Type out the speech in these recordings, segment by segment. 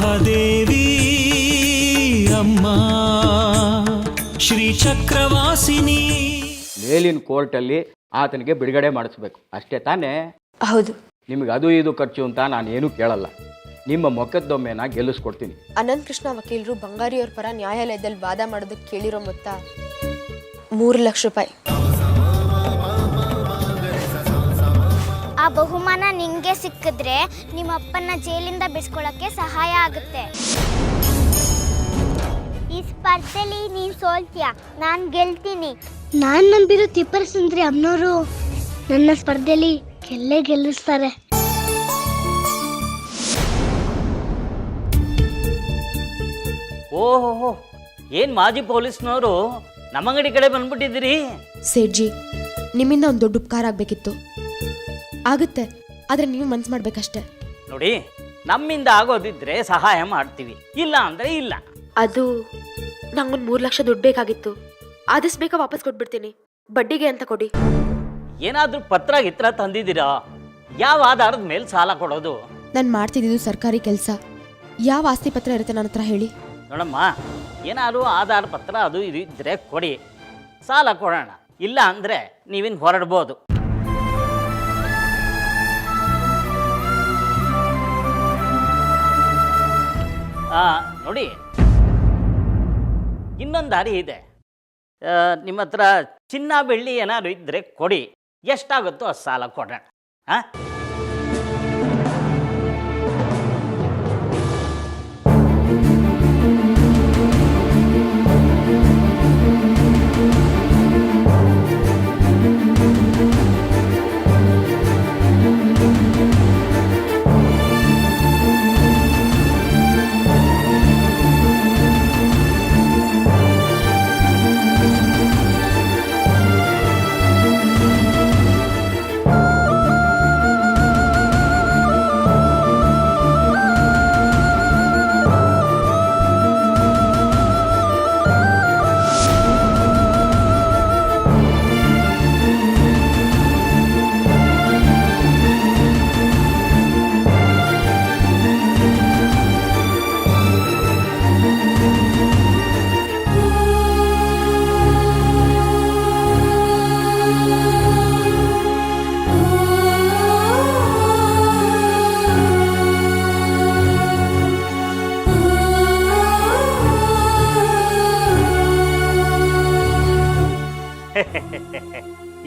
ಮಹಾದೇವಿ ಅಮ್ಮ ಶ್ರೀ ಚಕ್ರವಾಸಿನಿ. ಮೇಲಿನ ಕೋರ್ಟಲ್ಲಿ ಆತನಿಗೆ ಬಿಡುಗಡೆ ಮಾಡಿಸ್ಬೇಕು ಅಷ್ಟೇ ತಾನೇ? ಹೌದು. ನಿಮಗೆ ಅದು ಇದು ಖರ್ಚು ಅಂತ ನಾನು ಏನೂ ಕೇಳಲ್ಲ. ನಿಮ್ಮ ಮೊಕದ್ದೊಮ್ಮೆನ ಗೆಲ್ಲಿಸ್ಕೊಡ್ತೀನಿ. ಅನಂತ್ ಕೃಷ್ಣ ವಕೀಲರು ಬಂಗಾರಿಯವ್ರ ಪರ ನ್ಯಾಯಾಲಯದಲ್ಲಿ ವಾದ ಮಾಡೋದಕ್ಕೆ ಕೇಳಿರೋ ಮೊತ್ತ 3 ಲಕ್ಷ ರೂಪಾಯಿ. ಆ ಬಹುಮಾನ ನಿಂಗೆ ಸಿಕ್ಕಿದ್ರೆ ನಿಮ್ಮ ಅಪ್ಪನ ಜೈಲಿಂದ ಬಿಡಿಸ್ಕೊಳ್ಳೋಕ್ಕೆ ಸಹಾಯ ಆಗುತ್ತೆ. ಈ ಸ್ಪರ್ಧೆಲಿ ನೀನು ಸೋಲ್ತೀಯ, ನಾನು ಗೆಲ್ತೀನಿ. ನಾನು ನಂಬಿರೋ ತಿಪ್ಪರಸುಂದರಿ ಅಮ್ಮನವರು ನನ್ನ ಸ್ಪರ್ಧೆಯಲ್ಲಿ ಗೆಲ್ಲಿಸ್ತಾರೆ. ಓಹೋ, ಏನು ಮಾಜಿ ಪೊಲೀಸ್ನವರು ನಮ್ಮ ಅಂಗಡಿ ಕಡೆ ಬಂದ್ಬಿಟ್ಟಿದ್ದೀರಿ? ಸೇಠ್ಜಿ, ನಿಮ್ಮಿಂದ ಒಂದು ದೊಡ್ಡ ಉಪಕಾರ ಆಗಬೇಕಿತ್ತು. ಆಗುತ್ತೆ, ಆದರೆ ನೀವು ಮನ್ಸು ಮಾಡ್ಬೇಕಷ್ಟೆ. ನೋಡಿ, ನಮ್ಮಿಂದ ಆಗೋದಿದ್ರೆ ಸಹಾಯ ಮಾಡ್ತೀವಿ, ಇಲ್ಲ ಅಂದ್ರೆ ಇಲ್ಲ. ಅದು ನಂಗೊಂದು 3 ಲಕ್ಷ ದುಡ್ಡು ಬೇಕಾಗಿತ್ತು. ಆದಷ್ಟು ಬೇಗ ವಾಪಸ್ ಕೊಟ್ಬಿಡ್ತೀನಿ. ಬಡ್ಡಿಗೆ ಅಂತ ಕೊಡಿ. ಏನಾದ್ರೂ ಪತ್ರ ಗಿತ್ರ ತಂದಿದ್ದೀರಾ? ಯಾವ ಆಧಾರದ ಮೇಲೆ ಸಾಲ ಕೊಡೋದು? ನಾನು ಮಾಡ್ತಿದ್ದು ಸರ್ಕಾರಿ ಕೆಲಸ. ಯಾವ ಆಸ್ತಿ ಪತ್ರ ಇರುತ್ತೆ ನನ್ನ ಹತ್ರ ಹೇಳಿ? ನೋಡಮ್ಮ, ಏನಾದ್ರು ಆಧಾರ ಪತ್ರ ಅದು ಇದು ಇದ್ರೆ ಕೊಡಿ, ಸಾಲ ಕೊಡೋಣ. ಇಲ್ಲ ಅಂದ್ರೆ ನೀವಿನ್ ಹೊರಡ್ಬೋದು. ನೋಡಿ, ಇನ್ನೊಂದು ದಾರಿ ಇದೆ. ನಿಮ್ಮ ಹತ್ರ ಚಿನ್ನ ಬೆಳ್ಳಿ ಏನಾದ್ರು ಇದ್ರೆ ಕೊಡಿ, ಎಷ್ಟಾಗುತ್ತೋ ಅಷ್ಟು ಸಾಲ ಕೊಡೋಣ.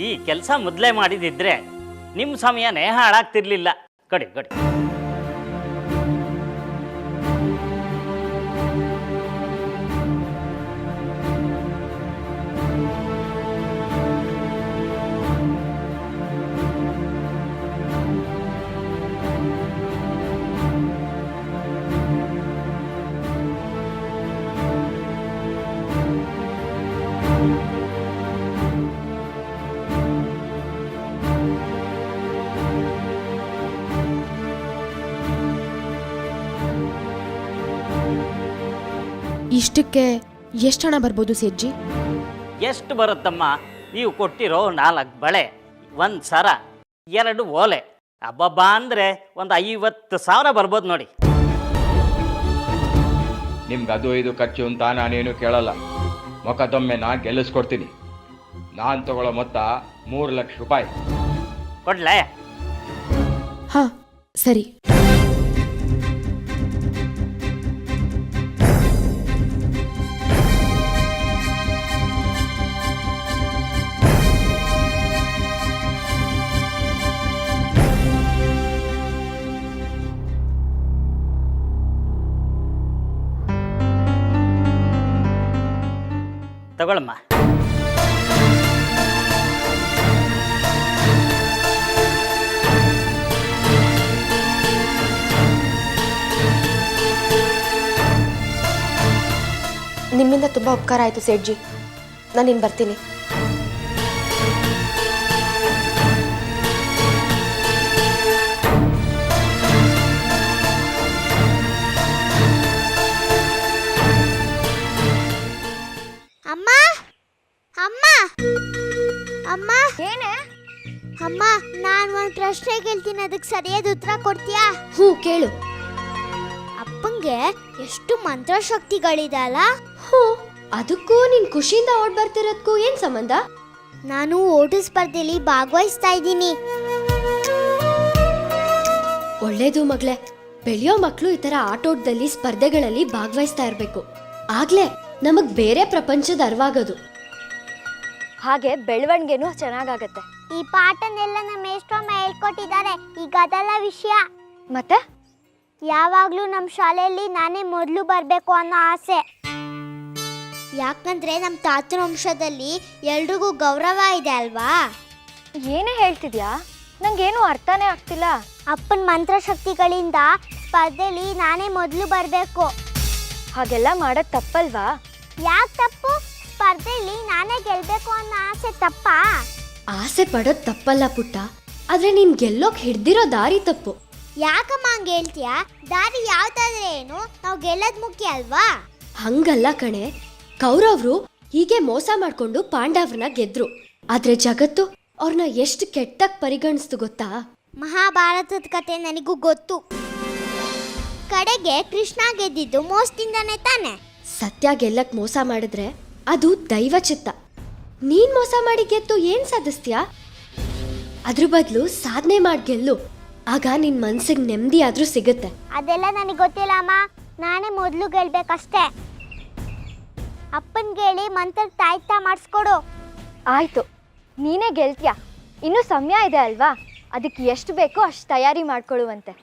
ಈ ಕೆಲಸ ಮೊದಲೇ ಮಾಡಿದಿದ್ರೆ ನಿಮ್ಮ ಸಮಯನೇ ಹಾಳಾಗ್ತಿರ್ಲಿಲ್ಲ. ಕೊಡಿ ಕೊಡಿ. ಇಷ್ಟಕ್ಕೆ ಎಷ್ಟು ಹಣ ಬರ್ಬೋದು ಸೇಠ್ಜಿ? ಎಷ್ಟು ಬರುತ್ತಮ್ಮ? ನೀವು ಕೊಟ್ಟಿರೋ 4 ಬಳೆ, 1 ಸರ, 2 ಓಲೆ, ಅಬ್ಬಬ್ಬಾ ಅಂದರೆ ಒಂದು 50,000 ಬರ್ಬೋದು ನೋಡಿ. ನಿಮ್ಗೆ ಅದು ಇದು ಖರ್ಚು ಅಂತ ನಾನೇನು ಕೇಳಲ್ಲ. ಮೊಕದ್ದೊಮ್ಮೆನ ಗೆಲ್ಲಿಸ್ಕೊಡ್ತೀನಿ. ನಾನು ತಗೊಳ್ಳೋ ಮೊತ್ತ 3 ಲಕ್ಷ ರೂಪಾಯಿ. ಕೊಡ್ಲೇ? ಹಾಂ, ಸರಿ. ತಗೊಳಮ್ಮ. ನಿಮ್ಮಿಂದ ತುಂಬ ಉಪಕಾರ ಆಯಿತು ಸೇಠ್ಜಿ. ನಾನು ಇನ್ನು ಬರ್ತೀನಿ. ಅಮ್ಮ ಅಮ್ಮ ಅಮ್ಮ ಏನೇ? ಅಮ್ಮ, ನಾನು ಒಂದು ಪ್ರಶ್ನೆ ಕೇಳ್ತೀನಿ, ಅದಕ್ಕೆ ಸರಿಯಾದ ಉತ್ತರ ಕೊಡ್ತೀಯಾ? ಹ್ಞೂ, ಕೇಳು. ಅಪ್ಪಂಗೆ ಅಪ್ಪನ್ಗೆ ಎಷ್ಟು ಮಂತ್ರಶಕ್ತಿಗಳಿದೆ ಅಲ್ಲ. ಹ್ಞೂ, ಅದಕ್ಕೂ ನೀನ್ ಖುಷಿಯಿಂದ ಓಡ್ ಬರ್ತಿರೋದಕ್ಕೂ ಏನ್ ಸಂಬಂಧ? ನಾನು ಓಟು ಸ್ಪರ್ಧೆಯಲ್ಲಿ ಭಾಗವಹಿಸ್ತಾ ಇದ್ದೀನಿ. ಒಳ್ಳೇದು ಮಗ್ಳೆ. ಬೆಳೆಯೋ ಮಕ್ಕಳು ಈ ತರ ಆಟೋಟದಲ್ಲಿ ಸ್ಪರ್ಧೆಗಳಲ್ಲಿ ಭಾಗವಹಿಸ್ತಾ ಇರ್ಬೇಕು. ಆಗ್ಲೇ ನಮಗ್ ಬೇರೆ ಪ್ರಪಂಚದ ಅರಿವಾಗೋದು. ಹಾಗೆ ಬೆಳವಣಿಗೆನೂ ಚೆನ್ನಾಗಾಗತ್ತೆ. ಈ ಪಾಠನೆಲ್ಲ ನಮ್ಮ ಮೇಷ್ಟ್ರಮ್ಮ ಹೇಳ್ಕೊಟ್ಟಿದ್ದಾರೆ. ಈಗ ಅದೆಲ್ಲ ವಿಷಯ. ಮತ್ತೆ ಯಾವಾಗ್ಲೂ ನಮ್ಮ ಶಾಲೆಯಲ್ಲಿ ನಾನೇ ಮೊದಲು ಬರಬೇಕು ಅನ್ನೋ ಆಸೆ. ಯಾಕಂದ್ರೆ ನಮ್ಮ ತಾತನ ವಂಶದಲ್ಲಿ ಎಲ್ರಿಗೂ ಗೌರವ ಇದೆ ಅಲ್ವಾ. ಏನೇ ಹೇಳ್ತಿದ್ಯಾ? ನಂಗೇನು ಅರ್ಥನೇ ಆಗ್ತಿಲ್ಲ. ಅಪ್ಪನ ಮಂತ್ರಶಕ್ತಿಗಳಿಂದ ಸ್ಪರ್ಧೆಯಲ್ಲಿ ನಾನೇ ಮೊದಲು ಬರಬೇಕು. ಹಾಗೆಲ್ಲ ಮಾಡೋದ್ ತಪ್ಪಲ್ವಾ? ಯಾಕೆ ತಪ್ಪು? ಸ್ಪರ್ಧೆಯಲ್ಲಿ ನಾನೇ ಗೆಲ್ಬೇಕು ಅನ್ನೋ ಆಸೆ ತಪ್ಪಾ? ಆಸೆ ಪಡೋದ್ ತಪ್ಪಲ್ಲ ಪುಟ್ಟ, ಆದ್ರೆ ನೀನ್ ಗೆಲ್ಲೋಕ್ ಹಿಡ್ದಿರೋ ದಾರಿ ತಪ್ಪು. ಯಾಕಮ್ಮ ಹಂಗೆ ಹೇಳ್ತೀಯಾ? ದಾರಿ ಯಾವ್ದಾದ್ರೆ ಏನು, ನಾವು ಗೆಲ್ಲೋದ್ ಮುಖ್ಯ ಅಲ್ವಾ? ಹಂಗಲ್ಲ ಕಣೆ. ಕೌರವ್ರು ಹೀಗೆ ಮೋಸ ಮಾಡ್ಕೊಂಡು ಪಾಂಡವ್ರನ್ನ ಗೆದ್ರು. ಆದ್ರೆ ಜಗತ್ತು ಅವ್ರನ್ನ ಎಷ್ಟು ಕೆಟ್ಟಾಗ್ ಪರಿಗಣಿಸ್ತು ಗೊತ್ತಾ? ಮಹಾಭಾರತದ ಕತೆ ನನಗೂ ಗೊತ್ತು. ಕಡೆಗೆ ಕೃಷ್ಣ ಗೆದ್ದಿದ್ದು ಮೋಸದಿಂದಾನೆ ತಾನೆ. ಸತ್ಯ ಗೆಲ್ಲಕ್ ಮೋಸ ಮಾಡಿದ್ರೆ ಅದು ದೈವ ಚಿತ್ತ. ನೀನ್ ಮೋಸ ಮಾಡಿ ಗೆದ್ದು ಏನ್ ಸಾಧಿಸ್ತೀಯಾ? ಅದ್ರ ಬದಲು ಸಾಧನೆ ಮಾಡಿ ಗೆಲ್ಲು. ಆಗ ನಿನ್ ಮನ್ಸಿಗೆ ನೆಮ್ಮದಿ ಆದ್ರೂ ಸಿಗುತ್ತೆ. ಅದೆಲ್ಲ ನನಗೆ ಗೊತ್ತಿಲ್ಲ ಅಮ್ಮ. ನಾನೇ ಮೊದಲು ಗೆಲ್ಬೇಕಷ್ಟೇ. ಅಪ್ಪನ್ಗೆ ಹೇಳಿ ಮಂತ್ರ ತಾಯ್ತಾ ಮಾಡಿಸ್ಕೊಡು. ಆಯ್ತು, ನೀನೇ ಗೆಲ್ತೀಯ. ಇನ್ನೂ ಸಮಯ ಇದೆ ಅಲ್ವಾ? ಅದಕ್ಕೆ ಎಷ್ಟು ಬೇಕೋ ಅಷ್ಟು ತಯಾರಿ ಮಾಡ್ಕೊಳ್ಳುವಂತೆ.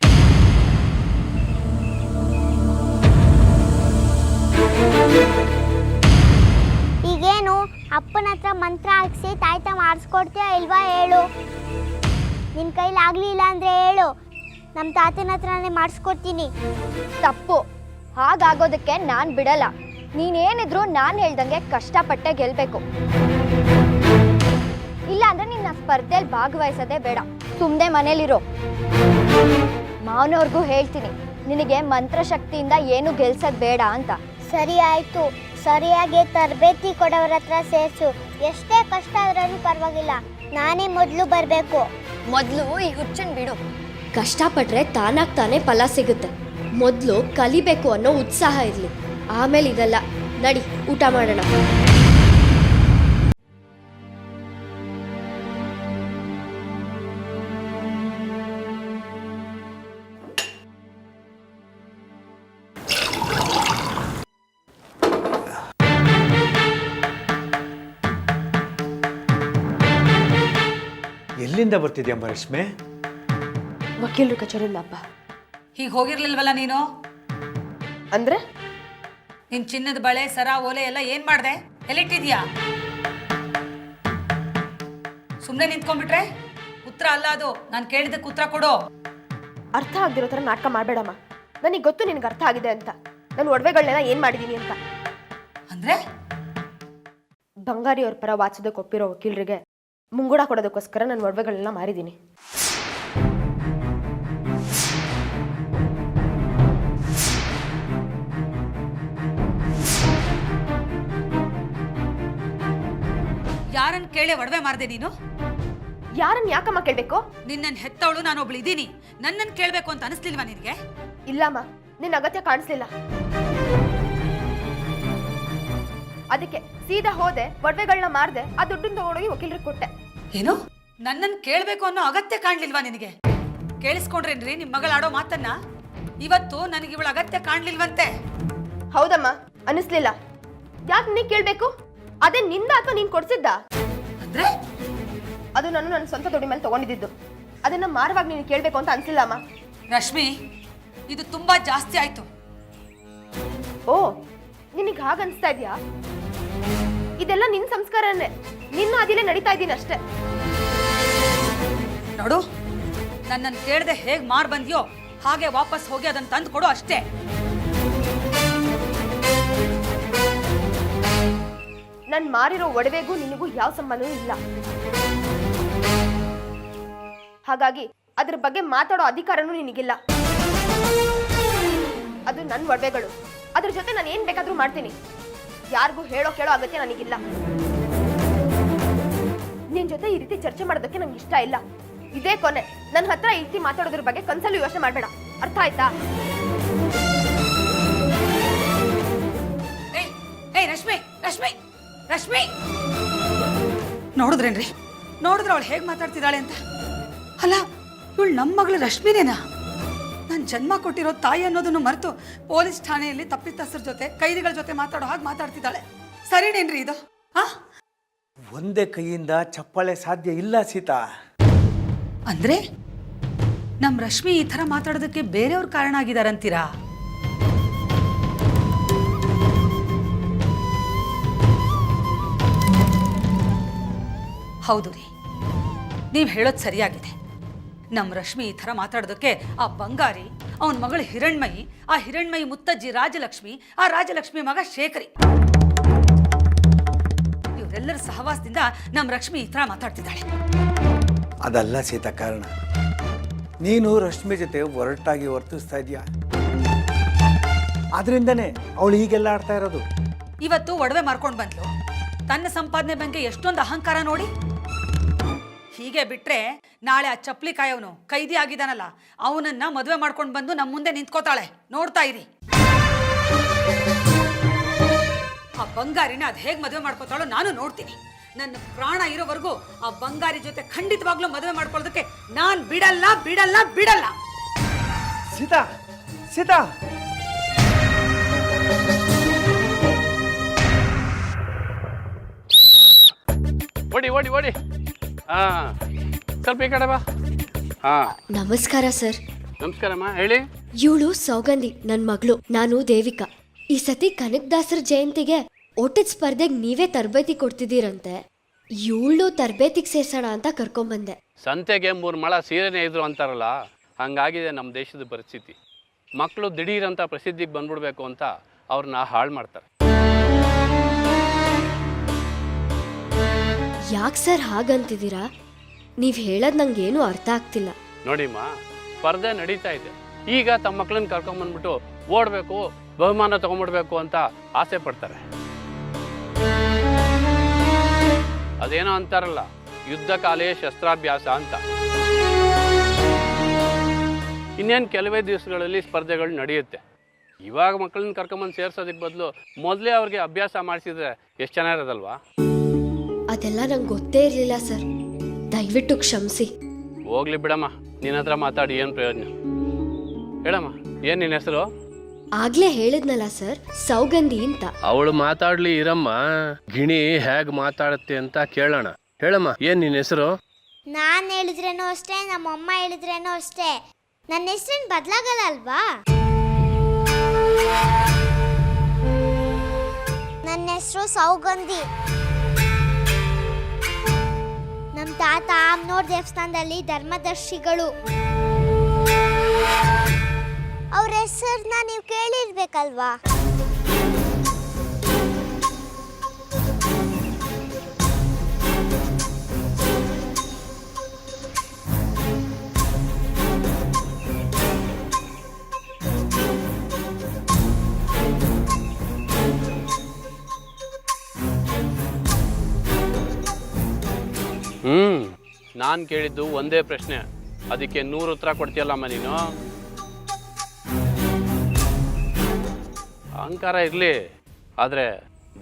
ಈಗೇನು ಅಪ್ಪನ ಹತ್ರ ಮಂತ್ರ ಹಾಕ್ಸಿ ತಾಯ್ತಾ ಮಾಡಿಸ್ಕೊಡ್ತೀಯ ಇಲ್ವಾ ಹೇಳು. ನಿನ್ನ ಕೈಲಿ ಆಗ್ಲಿಲ್ಲ ಅಂದ್ರೆ ಹೇಳು, ನಮ್ಮ ತಾತನ ಹತ್ರನೇ ಮಾಡಿಸ್ಕೊಡ್ತೀನಿ. ತಪ್ಪು. ಹಾಗಾಗೋದಕ್ಕೆ ನಾನು ಬಿಡಲ್ಲ. ನೀನೇನಿದ್ರು ನಾನು ಹೇಳ್ದಂಗೆ ಕಷ್ಟಪಟ್ಟೆ ಗೆಲ್ಬೇಕು. ಇಲ್ಲ ಅಂದ್ರೆ ನಿನ್ನ ಸ್ಪರ್ಧೆಯಲ್ಲಿ ಭಾಗವಹಿಸೋದೇ ಬೇಡ. ಸುಮ್ಮನೆ ಮನೇಲಿರೋ. ಮಾವನವ್ರಿಗೂ ಹೇಳ್ತೀನಿ, ನಿನಗೆ ಮಂತ್ರಶಕ್ತಿಯಿಂದ ಏನು ಗೆಲ್ಸೋದ್ ಬೇಡ ಅಂತ. ಸರಿ ಆಯ್ತು. ಸರಿಯಾಗಿ ತರಬೇತಿ ಕೊಡೋರ ಹತ್ರ ಸೇರಿಸು. ಎಷ್ಟೇ ಕಷ್ಟ ಆದ್ರೂ ಪರವಾಗಿಲ್ಲ, ನಾನೇ ಮೊದಲು ಬರಬೇಕು. ಮೊದಲು ಈ ಹುಚ್ಚನ್ ಬಿಡು. ಕಷ್ಟಪಟ್ರೆ ತಾನಾಗ್ ತಾನೇ ಫಲ ಸಿಗುತ್ತೆ. ಮೊದಲು ಕಲಿಬೇಕು ಅನ್ನೋ ಉತ್ಸಾಹ ಇರ್ಲಿ, ಆಮೇಲೆ ಇದೆಲ್ಲ. ನಡಿ, ಊಟ ಮಾಡೋಣ. ಎಲ್ಲಿಂದ ಬರ್ತಿದ್ಯಮ್ಮ ರೇಷ್ಮೆ? ವಕೀಲರು ಕಚೇರಿಲ್ಲಪ್ಪ. ಹೀಗೆ ಹೋಗಿರ್ಲಿಲ್ವಲ್ಲ ನೀನು? ಅಂದ್ರೆ ನಿನ್ ಚಿನ್ನದ ಬಳೆ, ಸರ, ಓಲೆ ಎಲ್ಲ ಏನ್ ಮಾಡ್ದೆ? ಎಲ್ಲಿಟ್ಟಿದ್ಯಾ? ಸುಮ್ಮನೆ ನಿಂತ್ಕೊಂಡ್ಬಿಟ್ರೆ ಉತ್ತರ ಅಲ್ಲ ಅದು. ನಾನು ಕೇಳಿದ್ದಕ್ಕೆ ಉತ್ತರ ಕೊಡು. ಅರ್ಥ ಆಗದಿರೋ ಥರ ನಾಟಕ ಮಾಡಬೇಡಮ್ಮ. ನನಗೆ ಗೊತ್ತು ನಿನಗೆ ಅರ್ಥ ಆಗಿದೆ ಅಂತ. ನಾನು ಒಡವೆಗಳನ್ನೆಲ್ಲ ಏನು ಮಾಡಿದ್ದೀನಿ ಅಂತ. ಅಂದ್ರೆ ಬಂಗಾರಿ ಅವ್ರ ಪರ ವಾಚೋದಕ್ಕೆ ಒಪ್ಪಿರೋ ವಕೀಲರಿಗೆ ಮುಂಗೂಡ ಕೊಡೋದಕ್ಕೋಸ್ಕರ ನಾನು ಒಡವೆಗಳನ್ನೆಲ್ಲ ಮಾರಿದ್ದೀನಿ. ಯಾರನ್ನ ಕೇಳಿ ಒಡವೆ ಮಾರ್ದೆ ನೀನು? ಯಾರನ್ನ ಯಾಕಮ್ಮ ಕೇಳಬೇಕು? ನಿನ್ನನ್ನು ಹೆತ್ತವಳು ನಾನೊಬ್ಳು ಇದ್ದೀನಿ. ನನ್ನನ್ನು ಕೇಳಬೇಕು ಅಂತ ಅನಿಸ್ಲಿಲ್ವಾ ನಿನಗೆ? ಇಲ್ಲಮ್ಮ, ನಿನ್ನ ಅಗತ್ಯ ಕಾಣಿಸ್ಲಿಲ್ಲ. ಅದಕ್ಕೆ ಸೀದಾ ಹೋದೆ, ಒಡವೆಗಳನ್ನ ಮಾರ್ದೆ, ಆ ದುಡ್ಡನ್ನ ತಗೊಂಡೋಗಿ ವಕೀಲರಿಗೆ ಕೊಟ್ಟೆ. ಏನು? ನನ್ನನ್ನು ಕೇಳಬೇಕು ಅನ್ನೋ ಅಗತ್ಯ ಕಾಣ್ಲಿಲ್ವಾ ನಿನಗೆ? ಕೇಳಿಸ್ಕೊಂಡ್ರೇನ್ರಿ ನಿಮ್ ಮಗಳ ಆಡೋ ಮಾತನ್ನ? ಇವತ್ತು ನನಗೆ ಇವಳ ಅಗತ್ಯ ಕಾಣ್ಲಿಲ್ವಂತೆ. ಹೌದಮ್ಮ, ಅನಿಸ್ಲಿಲ್ಲ. ಯಾಕೆ ನೀ ಕೇಳ್ಬೇಕು? ಅದೇ ನಿಂದ ಅಥವಾ ನೀನ್ ಕೊಡ್ಸಿದ್ದ? ಅಂದ್ರೆ ಅದು ನಾನು ನನ್ನ ಸ್ವಂತ ದುಡ್ಡಿ ಮೇಲೆ ತಗೊಂಡಿದ್ದು. ಅದನ್ನ ಮಾರುವಾಗ ನೀನು ಕೇಳ್ಬೇಕು ಅಂತ ಅನ್ಸಿಲ್ಲ ಅಮ್ಮ. ರಶ್ಮಿ, ಇದು ತುಂಬಾ ಜಾಸ್ತಿ ಆಯ್ತು. ಓ, ನಿನಗೆ ಹಾಗ ಅನ್ಸ್ತಾ ಇದೆಯಾ? ಇದೆಲ್ಲ ನಿನ್ ಸಂಸ್ಕಾರನೇ. ನಿನ್ನ ಅದಿಲೇ ನಡೀತಾ ಇದ್ದೀನಿ ಅಷ್ಟೇ. ನೋಡು, ನನ್ನನ್ನು ಕೇಳದೆ ಹೇಗ್ ಮಾರ್ ಬಂದ್ಯೋ ಹಾಗೆ ವಾಪಸ್ ಹೋಗಿ ಅದನ್ನ ತಂದು ಕೊಡು ಅಷ್ಟೇ. ನನ್ ಮಾರಿರೋ ಒಡವೆಗೂ ನಿನಗೂ ಯಾವ ಸಂಬಂಧವೂ ಇಲ್ಲ. ಹಾಗಾಗಿ ಅದ್ರ ಬಗ್ಗೆ ಮಾತಾಡೋ ಅಧಿಕಾರನೂ ನಿನಗಿಲ್ಲ. ಅದು ನನ್ನ ಒಡವೆಗಳು. ಅದ್ರ ಜೊತೆ ನಾನು ಏನ್ ಬೇಕಾದ್ರೂ ಮಾಡ್ತೀನಿ. ಯಾರಿಗೂ ಹೇಳೋ ಕೇಳೋ ಅಗತ್ಯ ನನಗಿಲ್ಲ. ನಿನ್ ಜೊತೆ ಈ ರೀತಿ ಚರ್ಚೆ ಮಾಡೋದಕ್ಕೆ ನಂಗೆ ಇಷ್ಟ ಇಲ್ಲ. ಇದೇ ಕೊನೆ. ನನ್ನ ಹತ್ರ ಈ ರೀತಿ ಮಾತಾಡೋದ್ರ ಬಗ್ಗೆ ಕನ್ಸಲ್ಲೂ ಯೋಚನೆ ಮಾಡಬೇಡ. ಅರ್ಥ ಆಯ್ತಾ? ನೋಡಿದ್ರೇನ್ರಿ, ನೋಡಿದ್ರೆ ಅವಳು ಹೇಗೆ ಮಾತಾಡ್ತಿದ್ದಾಳೆ ಅಂತ. ಅಲ್ಲ, ಇವಳು ನಮ್ಮ ಮಗಳು ರಶ್ಮಿನೇನಾ? ನಾನು ಜನ್ಮ ಕೊಟ್ಟಿರೋ ತಾಯಿ ಅನ್ನೋದನ್ನು ಮರೆತು ಪೊಲೀಸ್ ಠಾಣೆಯಲ್ಲಿ ತಪ್ಪಿತಸ್ಥರ ಜೊತೆ, ಕೈದಿಗಳ ಜೊತೆ ಮಾತಾಡೋ ಹಾಗೆ ಮಾತಾಡ್ತಿದ್ದಾಳೆ. ಸರಿನೇನ್ರಿ ಇದು? ಒಂದೇ ಕೈಯಿಂದ ಚಪ್ಪಾಳೆ ಸಾಧ್ಯ ಇಲ್ಲ ಸೀತಾ. ಅಂದ್ರೆ ನಮ್ಮ ರಶ್ಮಿ ಈ ಥರ ಮಾತಾಡೋದಕ್ಕೆ ಬೇರೆಯವ್ರ ಕಾರಣ ಆಗಿದಾರಂತೀರಾ? ಹೌದು ರೀ, ನೀವು ಹೇಳೋದು ಸರಿಯಾಗಿದೆ. ನಮ್ಮ ರಶ್ಮಿ ಈ ಥರ ಮಾತಾಡೋದಕ್ಕೆ ಆ ಬಂಗಾರಿ, ಅವನ ಮಗಳು ಹಿರಣ್ಮಯಿ, ಆ ಹಿರಣ್ಮಯಿ ಮುತ್ತಜ್ಜಿ ರಾಜಲಕ್ಷ್ಮಿ, ಆ ರಾಜಲಕ್ಷ್ಮಿ ಮಗ ಶೇಖರಿ, ಇವರೆಲ್ಲರ ಸಹವಾಸದಿಂದ ನಮ್ಮ ರಶ್ಮಿ ಈ ಥರ ಮಾತಾಡ್ತಿದ್ದಾಳೆ. ಅದಲ್ಲ ಸೀತಾ ಕಾರಣ. ನೀನು ರಶ್ಮಿ ಜೊತೆ ಒರಟಾಗಿ ವರ್ತಿಸ್ತಾ ಇದೀಯ, ಆದ್ರಿಂದನೇ ಅವಳು ಹೀಗೆಲ್ಲ ಆಡ್ತಾ ಇರೋದು. ಇವತ್ತು ಒಡವೆ ಮಾರ್ಕೊಂಡು ಬಂದ್ಲು, ತನ್ನ ಸಂಪಾದನೆ ಬಗ್ಗೆ ಎಷ್ಟೊಂದು ಅಹಂಕಾರ ನೋಡಿ. ಹೀಗೆ ಬಿಟ್ರೆ ನಾಳೆ ಆ ಚಪ್ಪಲಿ ಕಾಯವನು ಕೈದಿ ಆಗಿದ್ದಾನಲ್ಲ, ಅವನನ್ನ ಮದುವೆ ಮಾಡ್ಕೊಂಡು ಬಂದು ನಮ್ಮ ಮುಂದೆ ನಿಂತ್ಕೋತಾಳೆ. ನೋಡ್ತಾ ಇರಿ. ಆ ಬಂಗಾರಿನ ಅದು ಹೇಗೆ ಮದುವೆ ಮಾಡ್ಕೋತಾಳೋ ನಾನು ನೋಡ್ತೀನಿ. ನನ್ನ ಪ್ರಾಣ ಇರೋವರೆಗೂ ಆ ಬಂಗಾರಿ ಜೊತೆ ಖಂಡಿತವಾಗ್ಲೂ ಮದುವೆ ಮಾಡ್ಕೊಳ್ಳೋದಕ್ಕೆ ನಾನು ಬಿಡಲ್ಲ ಬಿಡಲ್ಲ ಬಿಡಲ್ಲ. ಸೀತಾ, ಸೀತಾ, ಓಡಿ ಓಡಿ ಓಡಿ. ಸ್ವಲ್ಪ ಈ ಕಡೆ ಬಾ. ನಮಸ್ಕಾರ ಸರ್. ನಮಸ್ಕಾರಮ್ಮ, ಹೇಳಿ. ಇವಳು ಸೌಗಂಧಿ, ನನ್ನ ಮಗಳು. ನಾನು ದೇವಿಕಾ. ಈ ಸತಿ ಕನಕದಾಸರ ಜಯಂತಿಗೆ ಓಟದ ಸ್ಪರ್ಧೆಗೆ ನೀವೇ ತರಬೇತಿ ಕೊಡ್ತಿದ್ದೀರಂತೆ. ಇವಳು ತರಬೇತಿಗೆ ಸೇರ್ಸೋಣ ಅಂತ ಕರ್ಕೊಂಬಂದೆ. ಸಂತೆಗೆ 3 ಮೊಳ ಸೀರೆನೇ ಇದ್ರು ಅಂತಾರಲ್ಲ, ಹಂಗಾಗಿದೆ ನಮ್ಮ ದೇಶದ ಪರಿಸ್ಥಿತಿ. ಮಕ್ಕಳು ದಿಢೀರಂತ ಪ್ರಸಿದ್ಧಿಗೆ ಬಂದ್ಬಿಡ್ಬೇಕು ಅಂತ ಅವ್ರನ್ನ ಹಾಳು ಮಾಡ್ತಾರೆ. ಯಾಕೆ ಸರ್ ಹಾಗಂತಿದ್ದೀರಾ? ನೀವು ಹೇಳೋದು ನಂಗೇನು ಅರ್ಥ ಆಗ್ತಿಲ್ಲ. ನೋಡಿಮ್ಮ, ಸ್ಪರ್ಧೆ ನಡೀತಾ ಇದೆ. ಈಗ ತಮ್ಮ ಮಕ್ಕಳನ್ನ ಕರ್ಕೊಂಬಂದ್ಬಿಟ್ಟು ಓಡಬೇಕು, ಬಹುಮಾನ ತಗೊಂಡ್ಬಿಡ್ಬೇಕು ಅಂತ ಆಸೆ ಪಡ್ತಾರೆ. ಅದೇನೋ ಅಂತಾರಲ್ಲ, ಯುದ್ಧ ಕಾಲೇ ಶಸ್ತ್ರಾಭ್ಯಾಸ ಅಂತ. ಇನ್ನೇನು ಕೆಲವೇ ದಿವಸಗಳಲ್ಲಿ ಸ್ಪರ್ಧೆಗಳು ನಡೆಯುತ್ತೆ. ಇವಾಗ ಮಕ್ಕಳನ್ನ ಕರ್ಕೊಂಬಂದು ಸೇರ್ಸೋದಕ್ಕೆ ಬದಲು ಮೊದಲೇ ಅವ್ರಿಗೆ ಅಭ್ಯಾಸ ಮಾಡಿಸಿದ್ರೆ ಎಷ್ಟು ಚೆನ್ನಾಗಿರೋದಲ್ವಾ? ಅದೆಲ್ಲ ನಂಗೆ ಗೊತ್ತೇ ಇರಲಿಲ್ಲ ಸರ್, ದಯವಿಟ್ಟು ಕ್ಷಮಿಸಿ. ಹೋಗ್ಲಿ ಬಿಡಮ್ಮ, ನಿನ್ನ ಹತ್ರ ಮಾತಾಡಿ ಏನು ಪ್ರಯೋಜನ? ಹೇಳಮ್ಮ, ಏನು ನಿನ್ನ ಹೆಸರು? ಆಗ್ಲೇ ಹೇಳಿದ್ನಲ್ಲ ಸರ್, ಸೌಗಂಧಿ ಅಂತ. ಅವಳು ಮಾತಾಡ್ಲಿ ಇರಮ್ಮ, ಗಿಣಿ ಹೇಗ್ ಮಾತಾಡುತ್ತೆ ಅಂತ ಕೇಳೋಣ. ಹೇಳಮ್ಮ, ಏನ್ ನಿನ್ನ ಹೆಸರು? ನಾನು ಹೇಳಿದ್ರೇನೋ ಅಷ್ಟೇ, ನಮ್ಮಮ್ಮ ಹೇಳಿದ್ರೇನೋ ಅಷ್ಟೇ. ನನ್ನ ಹೆಸರೇನು ಬದಲಾಗಲ್ಲ ಅಲ್ವಾ? ನನ್ನ ಹೆಸರು ಸೌಗಂಧಿ. ನಮ್ಮ ತಾತ ಅಮ್ನೋರ್ ದೇವಸ್ಥಾನದಲ್ಲಿ ಧರ್ಮದರ್ಶಿಗಳು. ಅವ್ರ ಹೆಸರನ್ನ ನೀವು ಕೇಳಿರ್ಬೇಕಲ್ವಾ? ನಾನು ಕೇಳಿದ್ದು ಒಂದೇ ಪ್ರಶ್ನೆ, ಅದಕ್ಕೆ 100 ಉತ್ತರ ಕೊಡ್ತೀಯಲ್ಲಮ್ಮ ನೀನು. ಅಹಂಕಾರ ಇರಲಿ, ಆದರೆ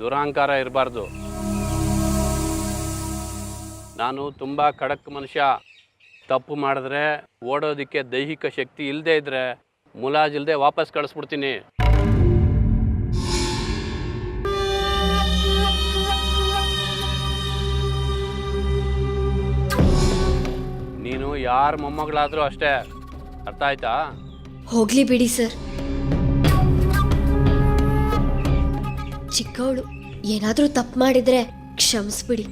ದುರಹಂಕಾರ ಇರಬಾರ್ದು. ನಾನು ತುಂಬ ಖಡಕ್ ಮನುಷ್ಯ. ತಪ್ಪು ಮಾಡಿದ್ರೆ ಓಡೋದಕ್ಕೆ ದೈಹಿಕ ಶಕ್ತಿ ಇಲ್ಲದೆ ಇದ್ದರೆ ಮುಲಾಜಿಲ್ಲದೆ ವಾಪಸ್ ಕಳಿಸ್ಬಿಡ್ತೀನಿ. ನೀನು ಯಾರ ಮೊಮ್ಮಗಳಾದರೂ ಅಷ್ಟೇ, ಅರ್ಥ ಆಯ್ತಾ? ಹೋಗ್ಲಿ ಬಿಡಿ ಸರ್, ಚಿಕ್ಕವಳು, ಏನಾದರೂ ತಪ್ಪು ಮಾಡಿದ್ರೆ ಕ್ಷಮಿಸ್ಬಿಡಿ.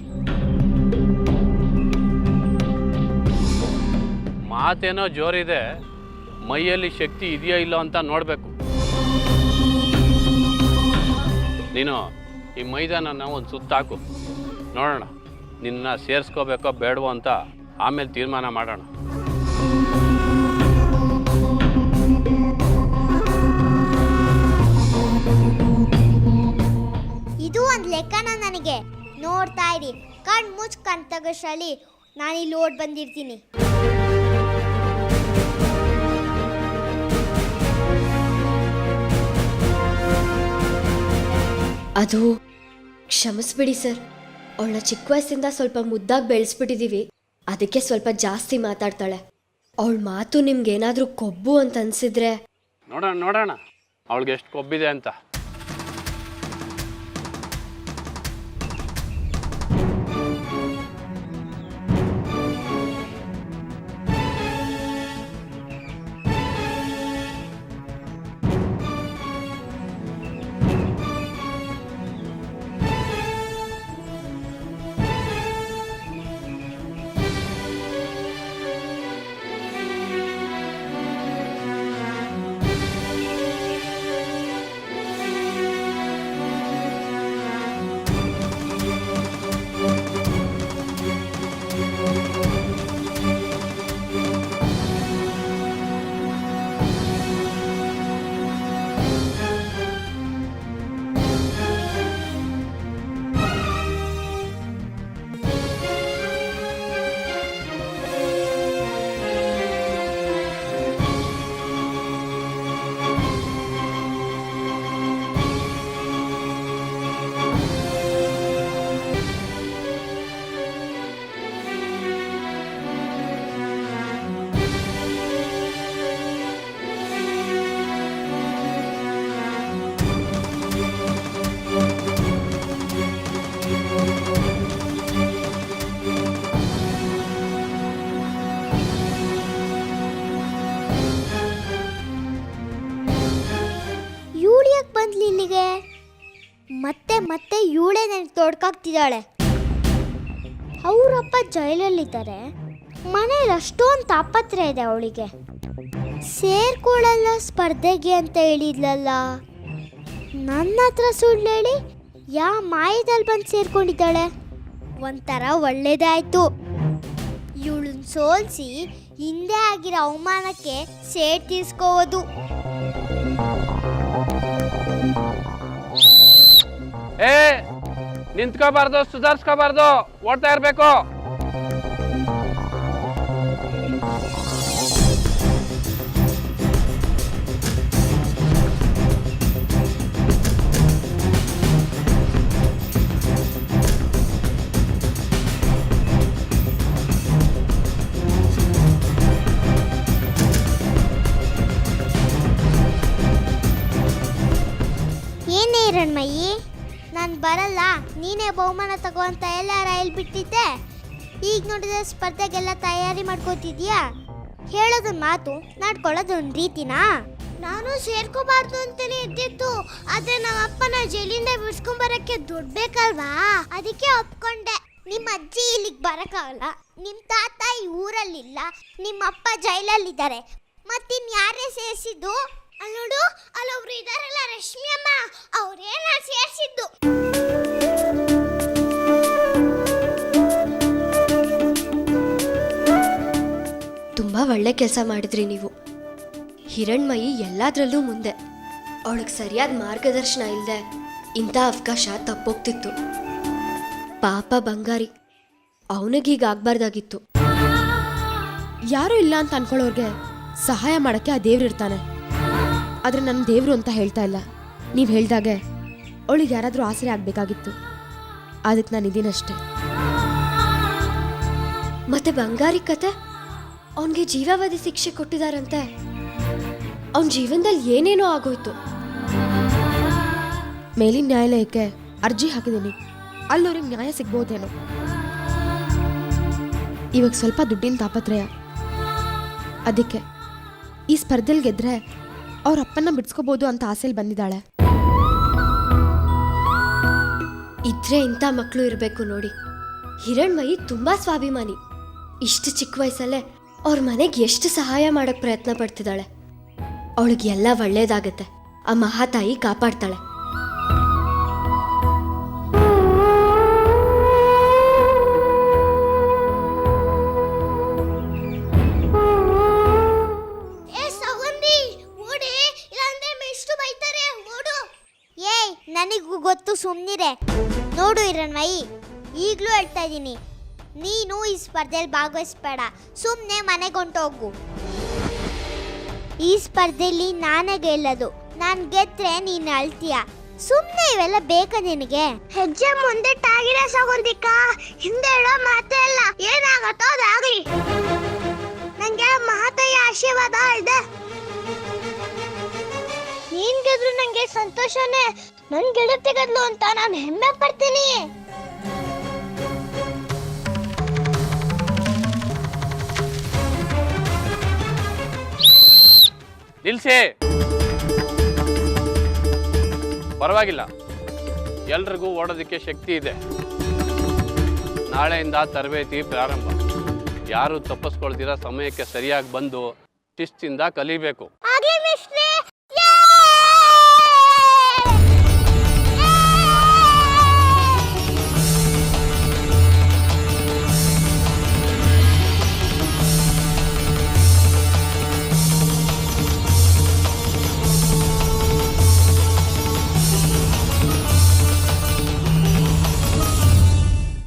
ಮಾತೇನೋ ಜೋರಿದೆ, ಮೈಯಲ್ಲಿ ಶಕ್ತಿ ಇದೆಯೋ ಇಲ್ಲೋ ಅಂತ ನೋಡಬೇಕು. ನೀನು ಈ ಮೈದಾನನ ಒಂದು ಸುತ್ತಾಕು, ನೋಡೋಣ ನಿನ್ನ ಸೇರಿಸ್ಕೋಬೇಕೋ ಬೇಡವೋ ಅಂತ ಆಮೇಲೆ ತೀರ್ಮಾನ ಮಾಡೋಣ. ಇದು ಒಂದು ಲೆಕ್ಕನ ನನಗೆ. ನೋಡ್ತಾ ಇರಿ, ಕಣ್ ಮುಚ್ಚ್ ಕಣ್ ತಗಷ್ಟರಲ್ಲಿ ನಾನಿಲ್ಲಿ ಓಡ್ ಬಂದಿರ್ತೀನಿ. ಅದು ಕ್ಷಮಿಸ್ಬಿಡಿ ಸರ್, ಅವಳನ್ನ ಚಿಕ್ಕ ವಯಸ್ಸಿಂದ ಸ್ವಲ್ಪ ಮುದ್ದಾಗಿ ಬೆಳೆಸ್ಬಿಟ್ಟಿದೀವಿ, ಅದಕ್ಕೆ ಸ್ವಲ್ಪ ಜಾಸ್ತಿ ಮಾತಾಡ್ತಾಳೆ. ಅವಳ ಮಾತು ನಿಮ್ಗೇನಾದ್ರೂ ಕೊಬ್ಬು ಅಂತ ಅನ್ಸಿದ್ರೆ ನೋಡೋಣ ಅವಳಿಗೆ ಎಷ್ಟು ಕೊಬ್ಬಿದೆ ಅಂತ. ಇವಳು ಯಾಕೆ ಬಂದ್ಲಿ ಇಲ್ಲಿಗೆ? ಮತ್ತೆ ಇವಳೇ ನನಗೆ ತೊಡ್ಕಾಗ್ತಿದ್ದಾಳೆ. ಅವರಪ್ಪ ಜೈಲಲ್ಲಿದ್ದಾರೆ, ಮನೇಲಿ ಅಷ್ಟೊಂದು ತಾಪತ್ರೆ ಇದೆ ಅವಳಿಗೆ. ಸೇರ್ಕೊಳ್ಳಲ್ಲ ಸ್ಪರ್ಧೆಗೆ ಅಂತ ಹೇಳಿದ್ಲಲ್ಲ, ನನ್ನ ಹತ್ರ ಸುಳ್ಳು ಹೇಳಿ ಯಾ ಮಾಯದಲ್ಲಿ ಬಂದು ಸೇರ್ಕೊಂಡಿದ್ದಾಳೆ. ಒಂಥರ ಒಳ್ಳೇದಾಯ್ತು. ಇವಳನ್ನ ಸೋಲಿಸಿ ಹಿಂದೆ ಆಗಿರೋ ಅವಮಾನಕ್ಕೆ ಸೇಡ್ ತೀರ್ಸ್ಕೋಬೋದು. ನಿಂತ್ಕೋಬಾರ್ದು, ಸುಧಾರಿಸ್ಕೋಬಾರ್ದು, ಓಡ್ತಾ ಇರಬೇಕು. ಏನೇ ಹಿರಣ್ಮಯಿ, ನಾನು ಬರಲ್ಲ, ನೀನೇ ಬಹುಮಾನ ತಗೋ ಅಂತ ಎಲ್ಲ ರೈಲ್ ಬಿಟ್ಟಿದ್ದೆ. ಈಗ ನೋಡಿದ್ರೆ ಸ್ಪರ್ಧೆಗೆಲ್ಲ ತಯಾರಿ ಮಾಡ್ಕೋತಿದ್ಯಾ. ಹೇಳೋದೊಂದು ಮಾತು, ನಡ್ಕೊಳ್ಳೋದೊಂದು ರೀತಿನಾ? ನಾನು ಸೇರ್ಕೋಬಾರ್ದು ಅಂತಲೇ ಇದ್ದಿತ್ತು, ಆದರೆ ನಮ್ಮ ಅಪ್ಪನ ಜೈಲಿಂದ ಬಿಡ್ಸ್ಕೊಂಬರಕ್ಕೆ ದುಡ್ಡು ಬೇಕಲ್ವಾ, ಅದಕ್ಕೆ ಒಪ್ಕೊಂಡೆ. ನಿಮ್ಮ ಅಜ್ಜಿ ಇಲ್ಲಿಗೆ ಬರೋಕ್ಕಾಗಲ್ಲ, ನಿಮ್ಮ ತಾತ ಈ ಊರಲ್ಲಿಲ್ಲ, ನಿಮ್ಮ ಅಪ್ಪ ಜೈಲಲ್ಲಿದ್ದಾರೆ, ಮತ್ತಿನ್ಯಾರೇ ಸೇರಿಸಿದ್ದು? ಅಲ್ಲೋಡು, ಅಲ್ಲೊಬ್ರು ಇದಾರಲ್ಲ, ರಶ್ಮಿ ಅಮ್ಮ, ಅವ್ರೇನ ಸೇರಿಸಿದ್ದು. ತುಂಬಾ ಒಳ್ಳೆ ಕೆಲಸ ಮಾಡಿದ್ರಿ ನೀವು. ಹಿರಣ್ಮಯಿ ಎಲ್ಲದರಲ್ಲೂ ಮುಂದೆ. ಅವಳಿಗೆ ಸರಿಯಾದ ಮಾರ್ಗದರ್ಶನ ಇಲ್ಲದೆ ಇಂಥ ಅವಕಾಶ ತಪ್ಪೋಗ್ತಿತ್ತು. ಪಾಪ ಬಂಗಾರಿ, ಅವನಿಗೀಗಾಗಬಾರ್ದಾಗಿತ್ತು. ಯಾರೂ ಇಲ್ಲ ಅಂತ ಅನ್ಕೊಳ್ಳೋರ್ಗೆ ಸಹಾಯ ಮಾಡೋಕ್ಕೆ ಆ ದೇವ್ರಿರ್ತಾನೆ. ಆದರೆ ನನ್ನ ದೇವರು ಅಂತ ಹೇಳ್ತಾ ಇಲ್ಲ. ನೀವು ಹೇಳ್ದಾಗೆ ಅವಳಿಗೆ ಯಾರಾದರೂ ಆಸರೆ ಆಗಬೇಕಾಗಿತ್ತು, ಅದಕ್ಕೆ ನಾನು ಇದೀನಷ್ಟೆ. ಮತ್ತೆ ಬಂಗಾರಿ ಕತೆ, ಅವನಿಗೆ ಜೀವಾವಧಿ ಶಿಕ್ಷೆ ಕೊಟ್ಟಿದಾರಂತೆ. ಅವನ ಜೀವನದಲ್ಲಿ ಏನೇನೋ ಆಗೋಯ್ತು. ಮೇಲಿನ ನ್ಯಾಯಾಲಯಕ್ಕೆ ಅರ್ಜಿ ಹಾಕಿದ್ದೀನಿ, ಅಲ್ಲವ್ರಿಗೆ ನ್ಯಾಯ ಸಿಗ್ಬೋದೇನೋ. ಇವಾಗ ಸ್ವಲ್ಪ ದುಡ್ಡಿನ ತಾಪತ್ರಯ, ಅದಕ್ಕೆ ಈ ಸ್ಪರ್ಧೆಯಲ್ಲಿ ಗೆದ್ರೆ ಅವ್ರ ಅಪ್ಪನ್ನ ಬಿಡ್ಸ್ಕೋಬೋದು ಅಂತ ಆಸೆಯಲ್ಲಿ ಬಂದಿದ್ದಾಳೆ. ಇದ್ರೆ ಇಂಥ ಮಕ್ಕಳು ಇರಬೇಕು ನೋಡಿ. ಹಿರಣ್ಮಯಿ ತುಂಬಾ ಸ್ವಾಭಿಮಾನಿ. ಇಷ್ಟು ಚಿಕ್ಕ ವಯಸ್ಸಲ್ಲೇ ಅವ್ರ ಮನೆಗೆ ಎಷ್ಟು ಸಹಾಯ ಮಾಡಕ್ ಪ್ರಯತ್ನ ಪಡ್ತಿದ್ದಾಳೆ. ಅವಳಿಗೆ ಎಲ್ಲ ಒಳ್ಳೇದಾಗತ್ತೆ. ಆ ಮಹಾತಾಯಿ ಕಾಪಾಡ್ತಾಳೆ. ನನಗೂ ಗೊತ್ತು, ಸುಮ್ಮನಿರೆ. ನೋಡು ಹಿರಣ್ಮಯಿ, ಈಗಲೂ ಹೇಳ್ತಾ ಇದ್ದೀನಿ, ನೀನು ಈ ಸ್ಪರ್ಧೆಯಲ್ಲಿ ಭಾಗವಹಿಸ್ಬೇಡ, ಸುಮ್ಮನೆ ಮನೆಗೆ ಹೊಂಟೋಗು. ಈ ಸ್ಪರ್ಧೆಯಲ್ಲಿ ನಾನೇ ಗೆಲ್ಲೋದು. ನಾನು ಗೆದ್ರೆ ನೀನು ಅಳ್ತೀಯ, ಸುಮ್ಮನೆ ಇವೆಲ್ಲ ಬೇಕಾ ನಿನಗೆ? ಹೆಜ್ಜೆ ಮುಂದೆ ಟಾಗಿರ ಸಾಗೊಂದಿಕ್ಕ, ಹಿಂದೆ ಹೇಳೋ ಮಾತೇ ಇಲ್ಲ. ಏನಾಗತ್ತೋ ಅದಾಗ್ಲಿ. ನಂಗೆ ಮಹಾತಾಯಿ ಆಶೀರ್ವಾದ ಇದೆ. ನೀನ್ ಗೆದ್ರು ನಂಗೆ ಸಂತೋಷನೇ. ನನ್ ಗೆಳತಿ ಗೆದ್ಲು ಅಂತ ನಾನು ಹೆಮ್ಮೆ ಪಡ್ತೀನಿ. ನಿಲ್ಸೆ. ಪರವಾಗಿಲ್ಲ, ಎಲ್ರಿಗೂ ಓಡೋದಕ್ಕೆ ಶಕ್ತಿ ಇದೆ. ನಾಳೆಯಿಂದ ತರಬೇತಿ ಪ್ರಾರಂಭ. ಯಾರು ತಪ್ಪಿಸ್ಕೊಳ್ದಿರ ಸಮಯಕ್ಕೆ ಸರಿಯಾಗಿ ಬಂದು ಶಿಸ್ತಿಂದ ಕಲಿಬೇಕು. ಹಾಗೆ ಮಿಸ್ಟ್ರೇ.